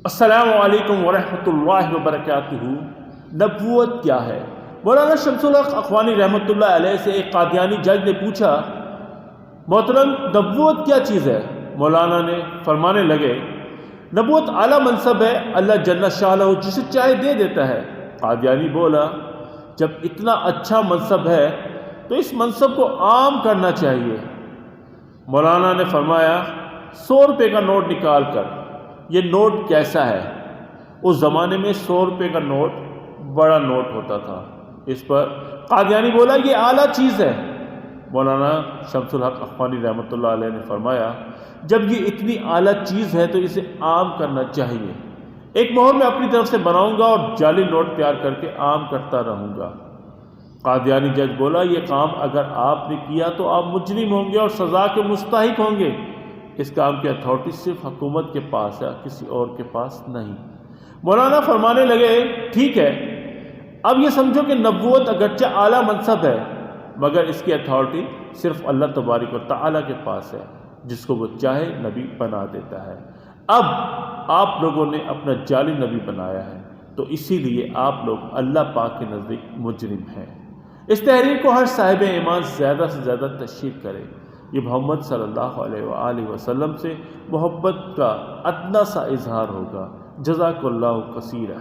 السلام علیکم ورحمۃ اللہ وبرکاتہ۔ نبوت کیا ہے؟ مولانا شمس الحق اخوانی رحمۃ اللہ علیہ سے ایک قادیانی جج نے پوچھا، محترم نبوت کیا چیز ہے؟ مولانا نے فرمانے لگے، نبوت اعلیٰ منصب ہے، اللہ جل شانہ جسے چاہے دے دیتا ہے۔ قادیانی بولا، جب اتنا اچھا منصب ہے تو اس منصب کو عام کرنا چاہیے۔ مولانا نے فرمایا، 100 روپے کا نوٹ نکال کر، یہ نوٹ کیسا ہے؟ اس زمانے میں 100 روپے کا نوٹ بڑا نوٹ ہوتا تھا۔ اس پر قادیانی بولا، یہ اعلیٰ چیز ہے۔ مولانا شمس الحق اخوانی رحمۃ اللہ علیہ نے فرمایا، جب یہ اتنی اعلیٰ چیز ہے تو اسے عام کرنا چاہیے۔ ایک مہر میں اپنی طرف سے بناؤں گا اور جعلی نوٹ تیار کر کے عام کرتا رہوں گا۔ قادیانی جج بولا، یہ کام اگر آپ نے کیا تو آپ مجرم ہوں گے اور سزا کے مستحق ہوں گے۔ اس کام کی اتھارٹی صرف حکومت کے پاس ہے، کسی اور کے پاس نہیں۔ مولانا فرمانے لگے، ٹھیک ہے، اب یہ سمجھو کہ نبوت اگرچہ اعلیٰ منصب ہے مگر اس کی اتھارٹی صرف اللہ تبارک و تعالیٰ کے پاس ہے، جس کو وہ چاہے نبی بنا دیتا ہے۔ اب آپ لوگوں نے اپنا جعلی نبی بنایا ہے تو اسی لیے آپ لوگ اللہ پاک کے نزدیک مجرم ہیں۔ اس تحریر کو ہر صاحب ایمان زیادہ سے زیادہ تشہیر کرے۔ یہ محمد صلی اللہ علیہ وآلہ وسلم سے محبت کا ادنیٰ سا اظہار ہوگا۔ جزاک اللہ کثیرا۔